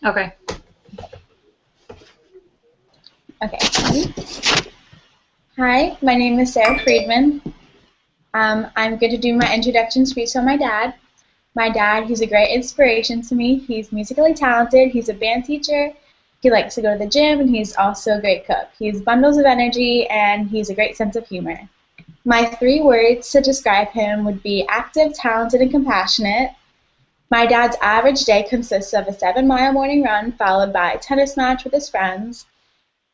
Okay. Okay. Hi, my name is Sarah Friedman. I'm going to do my introduction speech on my dad. My dad, he's a great inspiration to me. He's musically talented. He's a band teacher. He likes to go to the gym, and he's also a great cook. He's bundles of energy, and he's a great sense of humor. My three words to describe him would be active, talented, and compassionate. My dad's average day consists of a 7-mile morning run followed by a tennis match with his friends.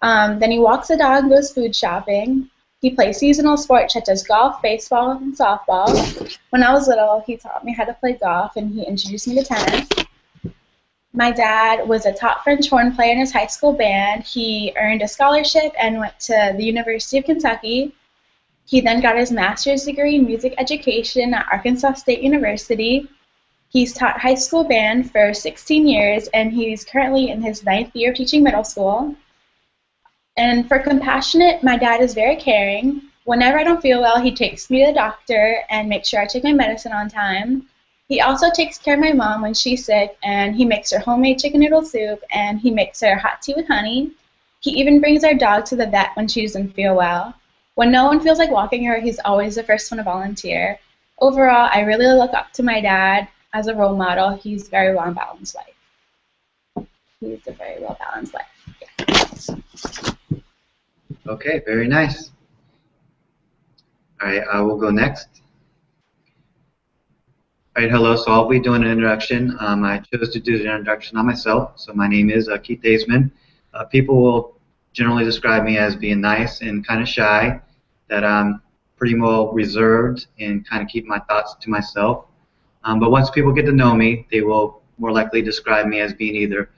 Then he walks the dog and goes food shopping. He plays seasonal sports such as golf, baseball, and softball. When I was little, he taught me how to play golf and he introduced me to tennis. My dad was a top French horn player in his high school band. He earned a scholarship and went to the University of Kentucky. He then got his master's degree in music education at Arkansas State University. He's taught high school band for 16 years, and he's currently in his 9th year of teaching middle school. And for compassionate, my dad is very caring. Whenever I don't feel well, he takes me to the doctor and makes sure I take my medicine on time. He also takes care of my mom when she's sick, and he makes her homemade chicken noodle soup, and he makes her hot tea with honey. He even brings our dog to the vet when she doesn't feel well. When no one feels like walking her, he's always the first one to volunteer. Overall, I really look up to my dad as a role model. He's a very well-balanced life. He's a very well-balanced life. Yeah. Okay, very nice. All right, I will go next. All right, hello. So I'll be doing an introduction. I chose to do the introduction on myself. So my name is Keith Aisman. People will generally describe me as being nice and kind of shy, that I'm pretty well reserved and kind of keep my thoughts to myself. But once people get to know me, they will more likely describe me as being either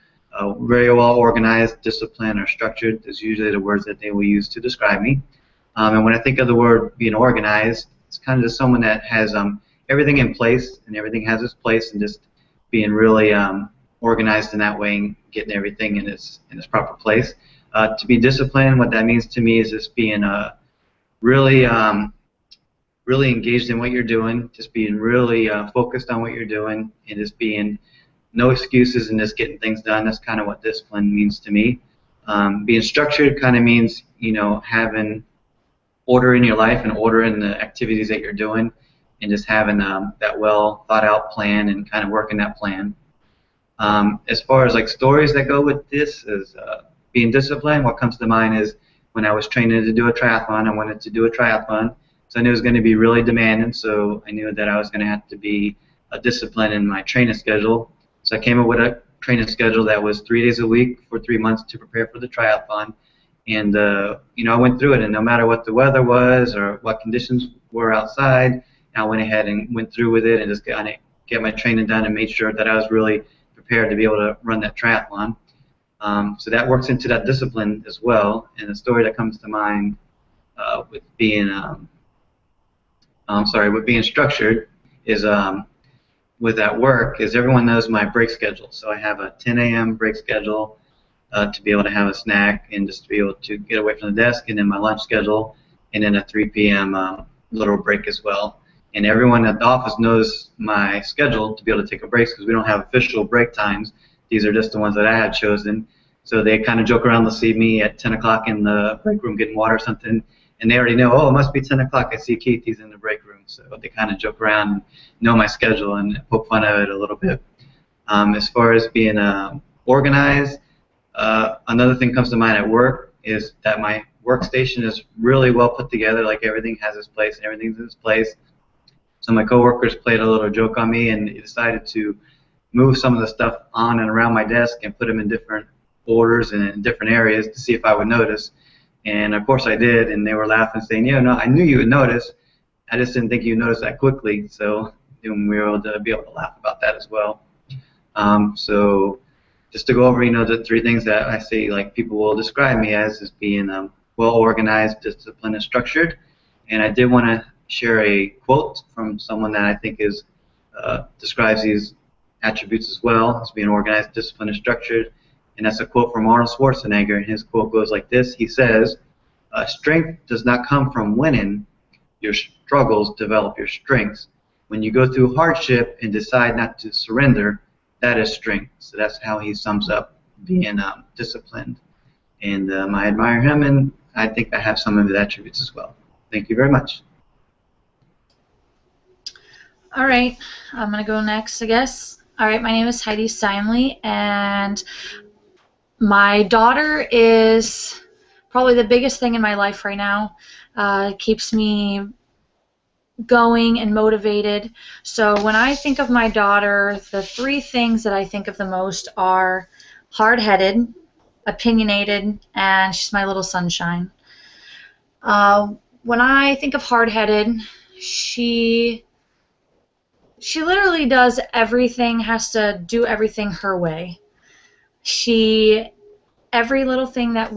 very well organized, disciplined, or structured. Is usually the words that they will use to describe me. And when I think of the word being organized, it's kind of just someone that has everything in place and everything has its place, and just being really organized in that way and getting everything in its proper place. To be disciplined, what that means to me is just being really really engaged in what you're doing, just being really focused on what you're doing, and just being no excuses and just getting things done. That's kind of what discipline means to me. Being structured kind of means, you know, having order in your life and order in the activities that you're doing, and just having that well thought out plan and kind of working that plan. As far as like stories that go with this is being disciplined, what comes to mind is when I was training to do a triathlon. I wanted to do a triathlon, so I knew it was going to be really demanding, so I knew that I was going to have to be disciplined in my training schedule. So I came up with a training schedule that was 3 days a week for 3 months to prepare for the triathlon. And you know, I went through it, and no matter what the weather was or what conditions were outside, I went ahead and went through with it and just get my training done and made sure that I was really prepared to be able to run that triathlon. So that works into that discipline as well. And the story that comes to mind with being with being structured is with that work is everyone knows my break schedule. So I have a 10 a.m. break schedule to be able to have a snack and just to be able to get away from the desk, and then my lunch schedule, and then a 3 p.m. Little break as well. And everyone at the office knows my schedule to be able to take a break, because we don't have official break times. These are just the ones that I had chosen. So they kind of joke around. They'll see me at 10 o'clock in the break room getting water or something, and they already know, oh, it must be 10 o'clock. I see Keith, he's in the break room. So they kind of joke around and know my schedule and poke fun of it a little bit. As far as being organized, another thing comes to mind at work is that my workstation is really well put together. Like everything has its place and everything's in its place. So my coworkers played a little joke on me and decided to move some of the stuff on and around my desk and put them in different orders and in different areas to see if I would notice. And of course I did, and they were laughing, saying, "Yeah, no, I knew you would notice. I just didn't think you'd notice that quickly." So we were able to laugh about that as well. So just to go over, you know, the three things that I see like people will describe me as being well organized, disciplined, and structured. And I did want to share a quote from someone that I think is describes these attributes as well as being organized, disciplined, and structured. And that's a quote from Arnold Schwarzenegger, and his quote goes like this. He says, "Strength does not come from winning. Your struggles develop your strengths. When you go through hardship and decide not to surrender, that is strength. So that's how he sums up being disciplined. And I admire him, and I think I have some of his attributes as well. Thank you very much. All right, I'm going to go next, I guess. All right, my name is Heidi Steinley, and my daughter is probably the biggest thing in my life right now. Keeps me going and motivated. So when I think of my daughter, the three things that I think of the most are hard-headed, opinionated, and she's my little sunshine. When I think of hard-headed, she literally does everything, has to do everything her way. Every little thing that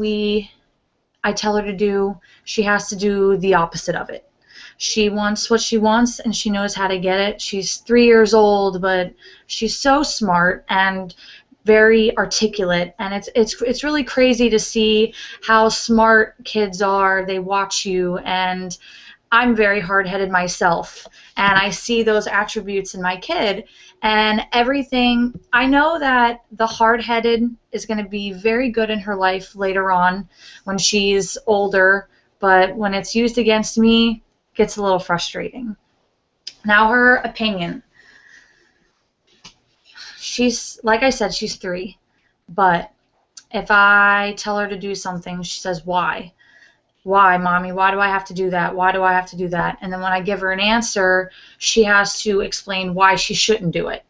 I tell her to do, she has to do the opposite of it. She wants what she wants, and she knows how to get it. She's 3 years old, but she's so smart and very articulate, and it's really crazy to see how smart kids are. They watch you, and I'm very hard-headed myself, and I see those attributes in my kid, and everything. I know that the hard-headed is going to be very good in her life later on when she's older, but when it's used against me, it gets a little frustrating. Now her opinion. She's, like I said, she's 3, but if I tell her to do something, she says, why? Why, Mommy? Why do I have to do that? Why do I have to do that? And then when I give her an answer, she has to explain why she shouldn't do it.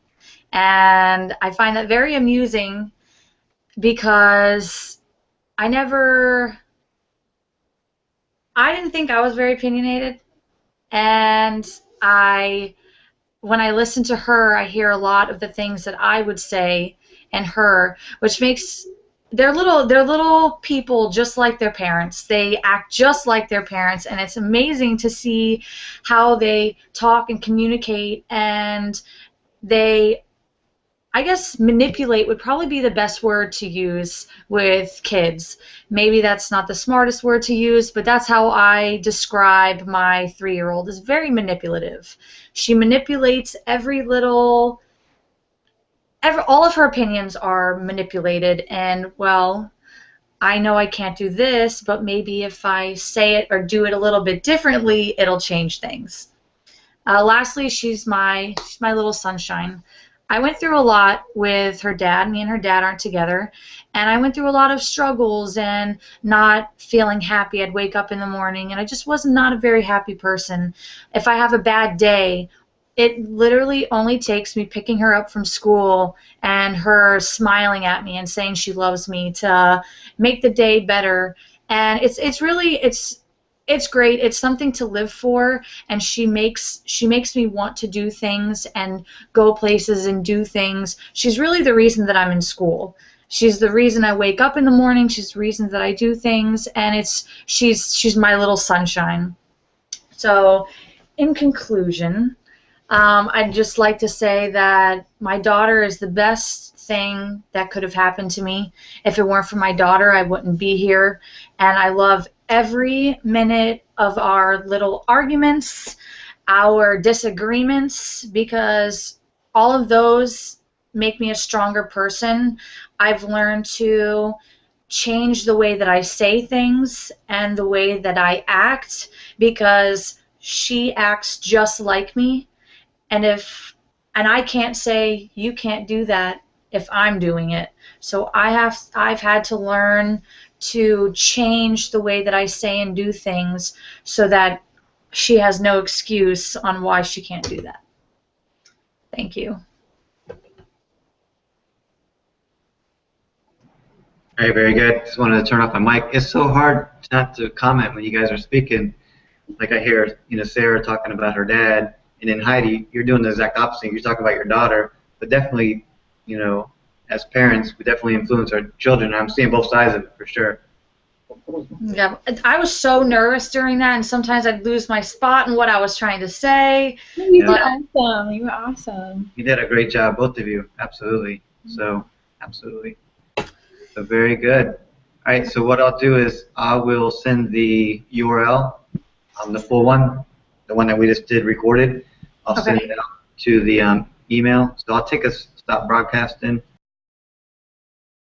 And I find that very amusing because I didn't think I was very opinionated. And when I listen to her, I hear a lot of the things that I would say and her, which makes they're little people just like their parents. They act just like their parents, and it's amazing to see how they talk and communicate, and I guess manipulate would probably be the best word to use with kids. Maybe that's not the smartest word to use, but that's how I describe my 3-year-old, is very manipulative. She manipulates all of her opinions are manipulated, and, well, I know I can't do this, but maybe if I say it or do it a little bit differently, it'll change things. Lastly, she's my little sunshine. I went through a lot with her dad. Me and her dad aren't together. And I went through a lot of struggles and not feeling happy. I'd wake up in the morning, and I just was not a very happy person. If I have a bad day, it literally only takes me picking her up from school and her smiling at me and saying she loves me to make the day better. And it's great. It's something to live for, and she makes me want to do things and go places and do things. She's really the reason that I'm in school. She's the reason I wake up in the morning. She's the reason that I do things, and she's my little sunshine. So, in conclusion, I'd just like to say that my daughter is the best thing that could have happened to me. If it weren't for my daughter, I wouldn't be here. And I love every minute of our little arguments, our disagreements, because all of those make me a stronger person. I've learned to change the way that I say things and the way that I act, because she acts just like me. And I can't say you can't do that if I'm doing it. So I've had to learn to change the way that I say and do things so that she has no excuse on why she can't do that. Thank you. All right, very good. Just wanted to turn off my mic. It's so hard not to comment when you guys are speaking. Like I hear, Sarah talking about her dad, and then Heidi, you're doing the exact opposite. You're talking about your daughter, but definitely, as parents, we definitely influence our children. I'm seeing both sides of it for sure. Yeah, I was so nervous during that, and sometimes I'd lose my spot and what I was trying to say. You did awesome. You were awesome. You did a great job, both of you. Absolutely. So, absolutely. So, very good. All right, so what I'll do is I will send the URL, the full one, the one that we just did recorded. I'll send it out to the email. So I'll take a stop broadcasting.